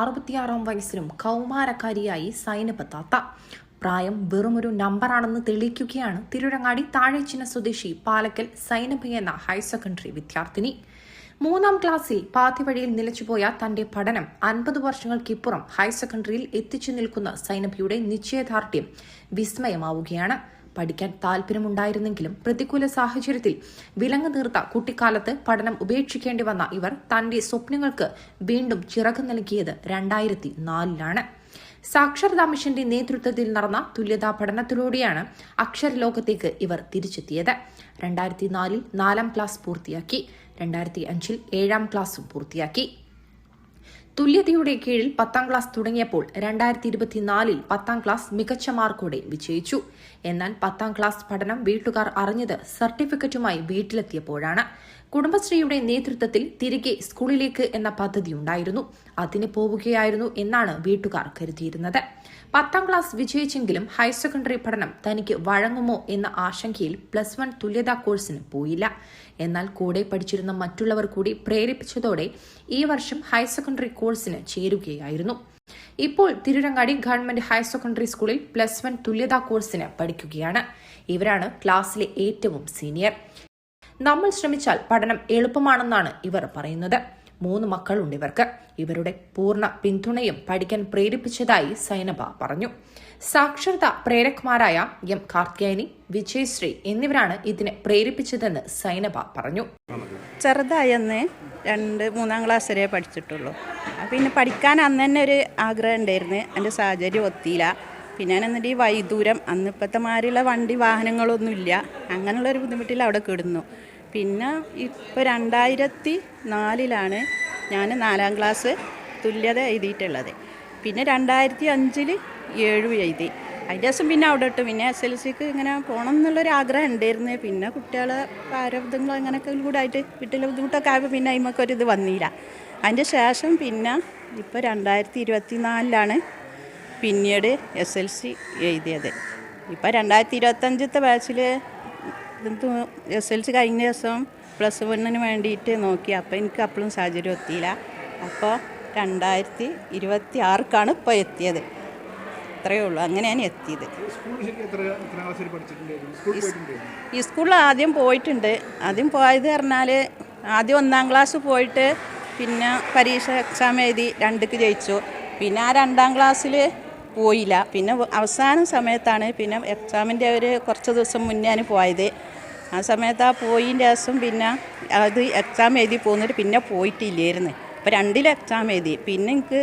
66-ാം വയസ്സിലും കൗമാരക്കാരിയായി സൈനബ് താത്ത. പ്രായം വെറുമൊരു നമ്പറാണെന്ന് തെളിയിക്കുകയാണ് തിരുരങ്ങാടി താഴേച്ചിന സ്വദേശി പാലക്കൽ സൈനബ് എന്ന ഹയർ സെക്കൻഡറി വിദ്യാർത്ഥിനി. 3ാം ക്ലാസ്സിൽ പാതിവഴിയിൽ നിലച്ചുപോയ തന്റെ പഠനം 50 വർഷങ്ങൾക്കിപ്പുറം ഹയർ സെക്കൻഡറിയിൽ എത്തിച്ചു നിൽക്കുന്ന സൈനബയുടെ നിശ്ചയദാർഢ്യം വിസ്മയമാവുകയാണ്. പഠിക്കാൻ താല്പര്യമുണ്ടായിരുന്നെങ്കിലും പ്രതികൂല സാഹചര്യത്തിൽ വിലങ്ങ് തീർത്ത കുട്ടിക്കാലത്ത് പഠനം ഉപേക്ഷിക്കേണ്ടി വന്ന ഇവർ തന്റെ സ്വപ്നങ്ങൾക്ക് വീണ്ടും ചിറക് നൽകിയത് 2004-ലാണ്. സാക്ഷരതാ മിഷന്റെ നേതൃത്വത്തിൽ നടന്ന തുല്യതാ പഠനത്തിലൂടെയാണ് അക്ഷരലോകത്തേക്ക് ഇവർ തിരിച്ചെത്തിയത്. 2004-ൽ 4ാം ക്ലാസ് പൂർത്തിയാക്കി. 2005-ൽ 7ാം ക്ലാസും പൂർത്തിയാക്കി. തുല്യതയുടെ കീഴിൽ 10ാം ക്ലാസ് തുടങ്ങിയപ്പോൾ 2024-ൽ 10ാം ക്ലാസ് മികച്ച മാർക്കോടെ വിജയിച്ചു. എന്നാൽ 10ാം ക്ലാസ് പഠനം വീട്ടുകാർ അറിഞ്ഞത് സർട്ടിഫിക്കറ്റുമായി വീട്ടിലെത്തിയപ്പോഴാണ്. കുടുംബശ്രീയുടെ നേതൃത്വത്തിൽ തിരികെ സ്കൂളിലേക്ക് എന്ന പദ്ധതിയുണ്ടായിരുന്നു. അതിന് പോവുകയായിരുന്നു എന്നാണ് വീട്ടുകാർ കരുതിയിരുന്നത്. 10ാം ക്ലാസ് വിജയിച്ചെങ്കിലും ഹയർ സെക്കൻഡറി പഠനം തനിക്ക് വഴങ്ങുമോ എന്ന ആശങ്കയിൽ +1 തുല്യതാ കോഴ്സിന് പോയില്ല. എന്നാൽ കൂടെ പഠിച്ചിരുന്ന മറ്റുള്ളവർ കൂടി പ്രേരിപ്പിച്ചതോടെ ഈ വർഷം ഹയർ സെക്കൻഡറി കോഴ്സിന് ചേരുകയായിരുന്നു. ഇപ്പോൾ തിരുരങ്ങാടി ഗവൺമെന്റ് ഹയർ സെക്കൻഡറി സ്കൂളിൽ +1 തുല്യതാ കോഴ്സിന് പഠിക്കുകയാണ്. ഇവരാണ് ക്ലാസ്സിലെ ഏറ്റവും സീനിയർ. നമ്മൾ ശ്രമിച്ചാൽ പഠനം എളുപ്പമാണെന്നാണ് ഇവർ പറയുന്നത്. 3 മക്കളുണ്ട് ഇവർക്ക്. ഇവരുടെ പൂർണ്ണ പിന്തുണയും പഠിക്കാൻ പ്രേരിപ്പിച്ചതായി സൈനബ പറഞ്ഞു. സാക്ഷരത പ്രേരകന്മാരായ എം കാർത്തിയായനി, വിജയശ്രീ എന്നിവരാണ് ഇതിനെ പ്രേരിപ്പിച്ചതെന്ന് സൈനബ പറഞ്ഞു. ചെറുതായെന്ന് 2-3ാം ക്ലാസ് വരെ പഠിച്ചിട്ടുള്ളൂ. പിന്നെ പഠിക്കാൻ അന്ന് തന്നെ ഒരു ആഗ്രഹം ഉണ്ടായിരുന്നു. എൻ്റെ സാഹചര്യം ഒത്തിയില്ല. പിന്നെ എന്നിട്ട് ഈ വൈദൂരം, അന്ന് ഇപ്പോഴത്തെ മാതിരിയുള്ള വണ്ടി വാഹനങ്ങളൊന്നുമില്ല. അങ്ങനെയുള്ളൊരു ബുദ്ധിമുട്ടിൽ അവിടെ കിടന്നു. പിന്നെ ഇപ്പോൾ 2004-ലാണ് ഞാൻ 4ാം ക്ലാസ് തുല്യത എഴുതിയിട്ടുള്ളത്. പിന്നെ 2005-ൽ 7 എഴുതി. അതിൻ്റെ ദിവസം പിന്നെ അവിടെ ഇട്ടു. പിന്നെ SLCക്ക് ഇങ്ങനെ പോകണം എന്നുള്ളൊരു ആഗ്രഹം ഉണ്ടായിരുന്നു. പിന്നെ കുട്ടികളെ പ്രാരബ്ധങ്ങൾ അങ്ങനെയൊക്കെ കൂടെ ആയിട്ട് വീട്ടിലെ ബുദ്ധിമുട്ടൊക്കെ ആയപ്പോൾ പിന്നെ അതിമൊക്കൊരിത് വന്നില്ല. അതിൻ്റെ ശേഷം പിന്നെ ഇപ്പോൾ 2024-ലാണ് പിന്നീട് SLC എഴുതിയത്. ഇപ്പോൾ 2025-ത്തെ ബാച്ചിൽ SLC കഴിഞ്ഞ ദിവസം +1-ന് വേണ്ടിയിട്ട് നോക്കി. അപ്പോൾ എനിക്ക് അപ്പോഴും സാഹചര്യം എത്തിയില്ല. അപ്പോൾ 2026-ക്കാണ് ഇപ്പോൾ എത്തിയത്. അത്രയേ ഉള്ളൂ. അങ്ങനെയാണ് എത്തിയത്. ഈ സ്കൂളിൽ ആദ്യം പോയിട്ടുണ്ട്. ആദ്യം പോയത് പറഞ്ഞാൽ ആദ്യം 1ാം ക്ലാസ് പോയിട്ട് പിന്നെ പരീക്ഷ എക്സാം എഴുതി 2ക്ക് ജയിച്ചു. പിന്നെ ആ 2ാം ക്ലാസ്സിൽ പോയില്ല. പിന്നെ അവസാന സമയത്താണ് പിന്നെ എക്സാമിൻ്റെ ഒരു കുറച്ച് ദിവസം മുന്നേ പോയത്. ആ സമയത്ത് ആ പോയിൻ്റെ ദിവസം പിന്നെ അത് എക്സാം എഴുതി പോകുന്നിട്ട് പിന്നെ പോയിട്ടില്ലായിരുന്നു. അപ്പോൾ 2ൽ എക്സാം എഴുതി. പിന്നെ എനിക്ക്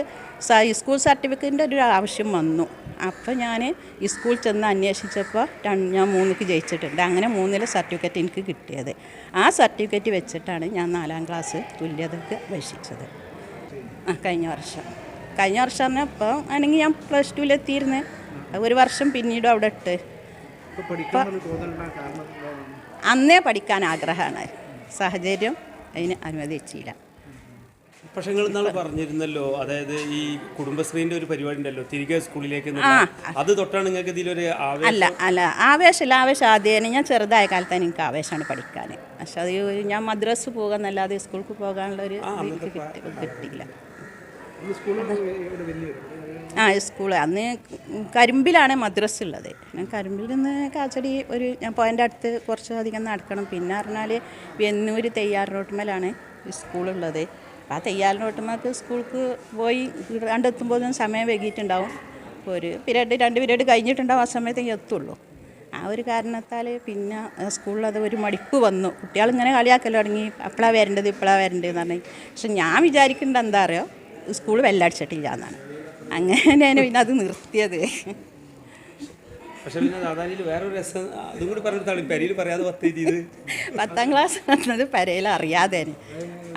സ്കൂൾ സർട്ടിഫിക്കറ്റിൻ്റെ ഒരു ആവശ്യം വന്നു. അപ്പോൾ ഞാൻ ഈ സ്കൂളിൽ ചെന്ന് അന്വേഷിച്ചപ്പോൾ ഞാൻ 3ക്ക് ജയിച്ചിട്ടുണ്ട്. അങ്ങനെ 3ലെ സർട്ടിഫിക്കറ്റ് എനിക്ക് കിട്ടിയത്. ആ സർട്ടിഫിക്കറ്റ് വെച്ചിട്ടാണ് ഞാൻ 4ാം ക്ലാസ് തുല്യതയ്ക്ക് അപേക്ഷിച്ചത്. കഴിഞ്ഞ വർഷം പറഞ്ഞാൽ ഇപ്പോൾ ആണെങ്കിൽ ഞാൻ +2-ലെത്തിയിരുന്നു. 1 വർഷം പിന്നീട് അവിടെ ഇട്ട്. അന്നേ പഠിക്കാൻ ആഗ്രഹമാണ്. സാഹചര്യം അതിന് അനുവദിച്ചില്ല. പക്ഷേ നിങ്ങൾ ഇന്നാൾ പറഞ്ഞിരുന്നല്ലോ, അതായത് ഈ കുടുംബശ്രീൻ്റെ ഒരു പരിപാടി ഉണ്ടല്ലോ, തിരികെ സ്കൂളിലേക്ക്. അത് തൊട്ടാണ് നിങ്ങൾക്ക് ഇതിലൊരു ആവേശമില്ല. ആവേശം ആദ്യമേ ഞാൻ ചെറുതായ കാലത്താണ് എനിക്ക് ആവേശമാണ് പഠിക്കാൻ. പക്ഷെ അത് ഞാൻ മദ്രസ് പോകാന്നല്ലാതെ സ്കൂൾക്ക് പോകാനുള്ളൊരു കിട്ടിയില്ല. സ്കൂൾ അന്ന് കരിമ്പിലാണ് മദ്രസ ഉള്ളത്. ഞാൻ കരിമ്പിൽ നിന്ന് കാച്ചടി ഞാൻ പോയിൻ്റെ അടുത്ത് കുറച്ചധികം നടക്കണം. പിന്നെ പറഞ്ഞാൽ വെന്നൂർ തെയ്യാറിനോട്ടുമേലാണ് സ്കൂളുള്ളത്. അപ്പോൾ ആ തെയ്യാറിനോട്ടുമ്മക്ക് സ്കൂൾക്ക് പോയി കണ്ടെത്തുമ്പോൾ സമയം വൈകിയിട്ടുണ്ടാവും. 2 പീരീഡ് കഴിഞ്ഞിട്ടുണ്ടാവും. ആ സമയത്തേക്ക് എത്തുള്ളൂ. ആ ഒരു കാരണത്താൽ പിന്നെ സ്കൂളിൽ അത് ഒരു മടിപ്പ് വന്നു. കുട്ടികളിങ്ങനെ കളിയാക്കൽ തുടങ്ങി. അപ്പോഴാണ് വരേണ്ടത് എന്ന് പറഞ്ഞു. പക്ഷെ ഞാൻ വിചാരിക്കേണ്ടത് എന്താ അറിയോ, സ്കൂൾ ബെല്ലടിച്ചിട്ടില്ല എന്നാണ്. അങ്ങനെയാണ് പിന്നെ അത് നിർത്തിയത്. പക്ഷേ പിന്നെ സാധാരണ വേറൊരു രസം അതും കൂടി പറഞ്ഞിട്ടാണ് പെരയിൽ പറയാതെ 10ാം ക്ലാസ് പറഞ്ഞത് പെരയിൽ അറിയാതെ.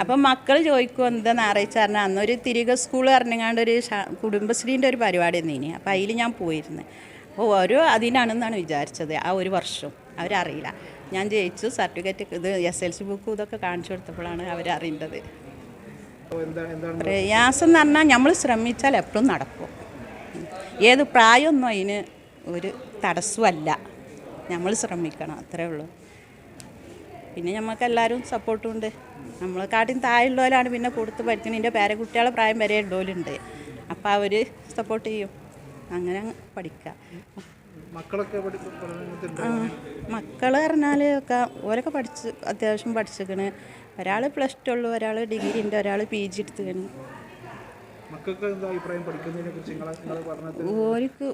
അപ്പം മക്കൾ ചോദിക്കും എന്താ ഞായറാഴ്ച പറഞ്ഞാൽ അന്നൊരു തിരികെ സ്കൂൾ പറഞ്ഞാണ്ട് ഒരു കുടുംബശ്രീൻ്റെ ഒരു പരിപാടി എന്നീനി. അപ്പോൾ അതിൽ ഞാൻ പോയിരുന്നു. അപ്പോൾ അതിനാണെന്നാണ് വിചാരിച്ചത്. ആ 1 വർഷം അവരറിയില്ല. ഞാൻ ജയിച്ചു. സർട്ടിഫിക്കറ്റ് ഇത് SLC ബുക്കും ഇതൊക്കെ കാണിച്ചു കൊടുത്തപ്പോഴാണ് അവരറിയേണ്ടത്. പ്രയാസം എന്ന് പറഞ്ഞാൽ നമ്മൾ ശ്രമിച്ചാൽ എപ്പോഴും നടക്കും. ഏത് പ്രായമൊന്നും അതിന് ഒരു തടസ്സമല്ല. നമ്മൾ ശ്രമിക്കണം, അത്രേ ഉള്ളൂ. പിന്നെ നമുക്കെല്ലാവരും സപ്പോർട്ടും ഉണ്ട്. നമ്മളെക്കാട്ടിയും താഴെയുള്ളവരാണ് പിന്നെ കൊടുത്ത് പഠിക്കുന്നത്. എൻ്റെ പേരക്കുട്ടികളെ പ്രായം വരെ ഉള്ളവരുണ്ട്. അപ്പോൾ അവർ സപ്പോർട്ട് ചെയ്യും. അങ്ങനെ പഠിക്കുക. മക്കളൊക്കെ മക്കൾ പറഞ്ഞാൽ ഒക്കെ ഓരൊക്കെ അത്യാവശ്യം പഠിച്ചിരിക്കണ്. ഒരാൾ +2 ഉള്ളൂ, ഒരാൾ ഡിഗ്രി ഉണ്ട്, ഒരാൾ PG എടുത്തിക്കണ്. മക്കൾക്ക് എന്താ അഭിപ്രായം പഠിക്കുന്നതിനെ കുറിച്ച്? ഓർക്ക്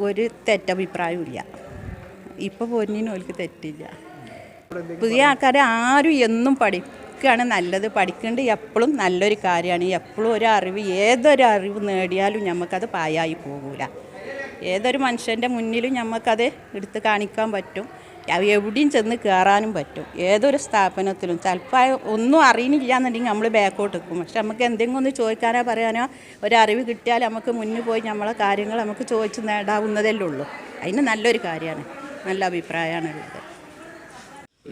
ഒരു തെറ്റഭിപ്രായവും ഇല്ല. ഇപ്പോൾ പോരിനും ഓർക്ക് തെറ്റില്ല. പുതിയ ആൾക്കാർ ആരും എന്നും പഠിക്കുകയാണ് നല്ലത്. പഠിക്കേണ്ടത് എപ്പോഴും നല്ലൊരു കാര്യമാണ്. എപ്പോഴും ഏതൊരു അറിവ് നേടിയാലും നമുക്കത് പായായി പോകില്ല. ഏതൊരു മനുഷ്യൻ്റെ മുന്നിലും നമുക്കത് എടുത്ത് കാണിക്കാൻ പറ്റും. എവിടെയും ചെന്ന് കയറാനും പറ്റും. ഏതൊരു സ്ഥാപനത്തിലും ചിലപ്പോൾ ഒന്നും അറിയുന്നില്ല എന്നുണ്ടെങ്കിൽ നമ്മൾ ബാക്കോട്ട് നിൽക്കും. പക്ഷെ നമുക്ക് എന്തെങ്കിലും ഒന്ന് ചോദിക്കാനോ പറയാനോ ഒരറിവ് കിട്ടിയാൽ നമുക്ക് മുന്നിൽ പോയി നമ്മളെ കാര്യങ്ങൾ നമുക്ക് ചോദിച്ച് നേടാവുന്നതല്ലേ ഉള്ളൂ. അതിന് നല്ലൊരു കാര്യമാണ്, നല്ല അഭിപ്രായമാണ് ഇത്.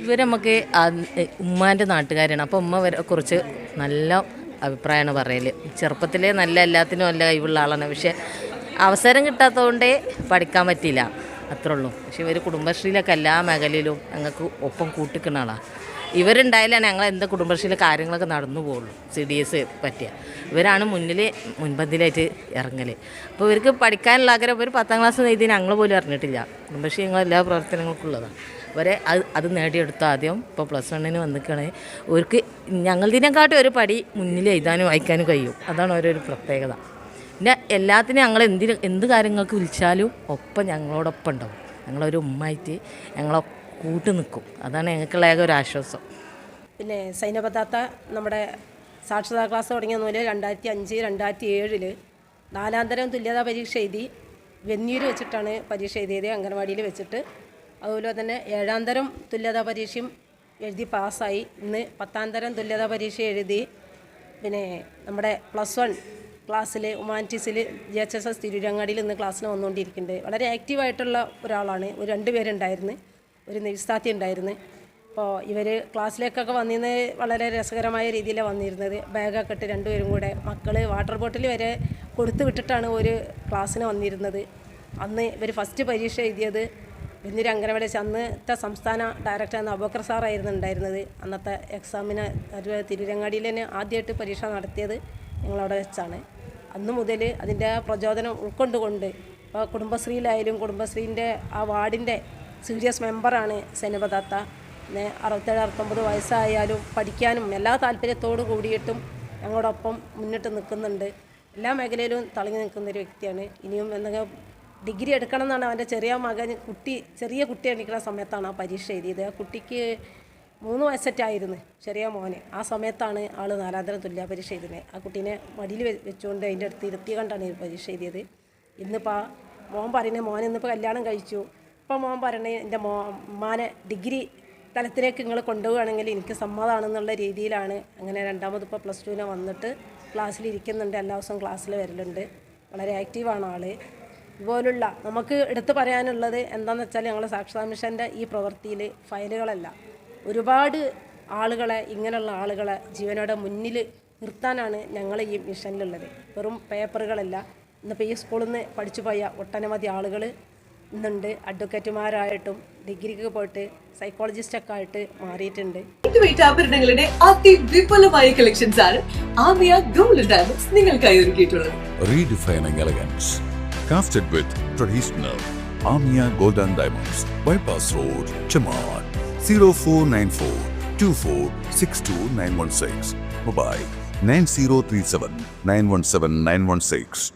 ഇവർ നമുക്ക് ഉമ്മാൻ്റെ നാട്ടുകാരാണ്. അപ്പോൾ ഉമ്മ കുറിച്ച് നല്ല അഭിപ്രായമാണ് പറയൽ. ചെറുപ്പത്തിലേ നല്ല എല്ലാത്തിനും നല്ല കഴിവുള്ള ആളാണ്. പക്ഷേ അവസരം കിട്ടാത്തതുകൊണ്ടേ പഠിക്കാൻ പറ്റിയില്ല, അത്രേ ഉള്ളൂ. പക്ഷേ ഇവർ കുടുംബശ്രീയിലൊക്കെ എല്ലാ മേഖലയിലും ഞങ്ങൾക്ക് ഒപ്പം കൂട്ടിക്കുന്ന ആളാണ്. ഇവരുണ്ടായാലാണ് ഞങ്ങൾ എന്താ കുടുംബശ്രീയിലെ കാര്യങ്ങളൊക്കെ നടന്നു പോകുള്ളൂ. CDS പറ്റിയ ഇവരാണ് മുൻപന്തിയിലായിട്ട് ഇറങ്ങൽ. അപ്പോൾ ഇവർക്ക് പഠിക്കാനുള്ള ആഗ്രഹം ഒരു 10ാം ക്ലാസ് എഴുതി ഞങ്ങൾ പോലും അറിഞ്ഞിട്ടില്ല. കുടുംബശ്രീ ഞങ്ങൾ എല്ലാ പ്രവർത്തനങ്ങൾക്കുള്ളതാണ്. അവരെ അത് നേടിയെടുത്ത ആദ്യം ഇപ്പോൾ +1 വന്നിരിക്കണേ. അവർക്ക് ഞങ്ങളതിനെക്കാട്ടും ഒരു പടി മുന്നിൽ എഴുതാനും വായിക്കാനും കഴിയും. അതാണ് ഓരോരു പ്രത്യേകത. പിന്നെ എല്ലാത്തിനും ഞങ്ങൾ എന്ത് കാര്യങ്ങൾക്ക് വിളിച്ചാലും ഒപ്പം ഞങ്ങളോടൊപ്പം ഉണ്ടാവും. ഞങ്ങളൊരു ഉമ്മായിട്ട് ഞങ്ങളെ കൂട്ട് നിൽക്കും. അതാണ് ഞങ്ങൾക്കുള്ള ഏക ഒരു ആശ്വാസം. പിന്നെ സൈനബത്താത്ത നമ്മുടെ സാക്ഷരതാ ക്ലാസ് തുടങ്ങിയ മുതൽ 2005, 2007 4ാം തരം തുല്യതാ പരീക്ഷ എഴുതി. വെന്നൂർ വെച്ചിട്ടാണ് പരീക്ഷ എഴുതിയത്, അംഗനവാടിയിൽ വെച്ചിട്ട്. അതുപോലെ തന്നെ 7ാം തരം തുല്യതാ പരീക്ഷയും എഴുതി പാസ്സായി. ഇന്ന് 10ാം തരം തുല്യതാ പരീക്ഷ എഴുതി. പിന്നെ നമ്മുടെ +1 ക്ലാസ്സിൽ ഹ്യൂമാനിറ്റീസിൽ JHSS തിരൂരങ്ങാടിയിൽ ഇന്ന് ക്ലാസ്സിന് വന്നുകൊണ്ടിരിക്കുന്നുണ്ട്. വളരെ ആക്റ്റീവായിട്ടുള്ള ഒരാളാണ്. 2 പേരുണ്ടായിരുന്നു, ഒരു നിരുസ്ഥാത്തി ഉണ്ടായിരുന്നു. അപ്പോൾ ഇവർ ക്ലാസ്സിലേക്കൊക്കെ വന്നിരുന്നത് വളരെ രസകരമായ രീതിയിലാണ് വന്നിരുന്നത്. ബാഗൊക്കെ ഇട്ട് 2 പേരും കൂടെ. മക്കൾ വാട്ടർ ബോട്ടിൽ വരെ കൊടുത്തു വിട്ടിട്ടാണ് ഒരു ക്ലാസ്സിന് വന്നിരുന്നത്. അന്ന് ഇവർ ഫസ്റ്റ് പരീക്ഷ എഴുതിയത് വെന്നൂർ അംഗനവാടി വെച്ച്. അന്നത്തെ സംസ്ഥാന ഡയറക്ടർ അബൂബക്കർ സാറായിരുന്നു ഉണ്ടായിരുന്നത്. അന്നത്തെ എക്സാമിന് തിരൂരങ്ങാടിയിൽ തന്നെ ആദ്യമായിട്ട് പരീക്ഷ നടത്തിയത് ഞങ്ങളവിടെ വെച്ചാണ്. അന്ന് മുതൽ അതിൻ്റെ പ്രചോദനം ഉൾക്കൊണ്ടുകൊണ്ട് ഇപ്പോൾ കുടുംബശ്രീയിലായാലും കുടുംബശ്രീൻ്റെ ആ വാർഡിൻ്റെ സീരിയസ് മെമ്പറാണ് സൈനബത്താത്ത. 67-69 വയസ്സായാലും പഠിക്കാനും എല്ലാ താല്പര്യത്തോടു കൂടിയിട്ടും ഞങ്ങളോടൊപ്പം മുന്നിട്ട് നിൽക്കുന്നുണ്ട്. എല്ലാ മേഖലയിലും തിളങ്ങി നിൽക്കുന്നൊരു വ്യക്തിയാണ്. ഇനിയും എന്തെങ്കിലും ഡിഗ്രി എടുക്കണം എന്നാണ് അവൻ്റെ ചെറിയ കുട്ടി എണീക്കുന്ന സമയത്താണ് ആ പരീക്ഷ എഴുതിയത്. ആ കുട്ടിക്ക് 3 വയസ്സറ്റായിരുന്നു, ചെറിയ മോന്. ആ സമയത്താണ് ആൾ 4ാം തരം തുല്യ പരീക്ഷ എഴുതുന്നത്. ആ കുട്ടീനെ മടിയിൽ വെച്ചുകൊണ്ട് അതിൻ്റെ അടുത്ത് ഇരുത്തി കണ്ടാണ് ഈ പരീക്ഷ എഴുതിയത്. ഇന്നിപ്പോൾ മോൻ പറയുന്നത്, മോൻ ഇന്നിപ്പോൾ കല്യാണം കഴിച്ചു. ഇപ്പോൾ മോൻ പറയണേ എൻ്റെ ഉമ്മാനെ ഡിഗ്രി തലത്തിലേക്ക് നിങ്ങൾ കൊണ്ടുപോവുകയാണെങ്കിൽ എനിക്ക് സമ്മതമാണെന്നുള്ള രീതിയിലാണ്. അങ്ങനെ രണ്ടാമത് ഇപ്പോൾ +2 വന്നിട്ട് ക്ലാസ്സിലിരിക്കുന്നുണ്ട്. എല്ലാ ദിവസവും ക്ലാസ്സിൽ വരലുണ്ട്. വളരെ ആക്റ്റീവാണ് ആൾ. ഇതുപോലുള്ള നമുക്ക് എടുത്തു പറയാനുള്ളത് എന്താണെന്ന് വെച്ചാൽ ഞങ്ങൾ സാക്ഷരതാ മിഷൻ്റെ ഈ പ്രവൃത്തിയിൽ ഫയലുകളല്ല, ഒരുപാട് ആളുകളെ, ഇങ്ങനെയുള്ള ആളുകളെ ജീവനോടെ മുന്നിൽ നിർത്താനാണ് ഞങ്ങൾ ഈ മിഷനിലുള്ളത്. വെറും പേപ്പറുകളല്ല. ഇന്നിപ്പോൾ ഈ സ്കൂളിൽ നിന്ന് പഠിച്ചു പോയ ഒട്ടനവധി ആളുകൾ ഇന്നുണ്ട്. അഡ്വക്കേറ്റുമാരായിട്ടും ഡിഗ്രിക്ക് പോയിട്ട് സൈക്കോളജിസ്റ്റൊക്കെ ആയിട്ട് മാറിയിട്ടുണ്ട്. ആഭരണങ്ങളുടെ അതിവിപുലമായ കളക്ഷൻസ് ആണ് ആമിയ ഗോൾഡ് ഡയമണ്ട്സ് നിങ്ങൾക്കായി ഒരുക്കിയിട്ടുള്ളത്. Redefining elegance, crafted with traditional Amia Gold and Diamonds, Bypass Road, Chaman. 0494 2462 916. Mobile 9037 917 916.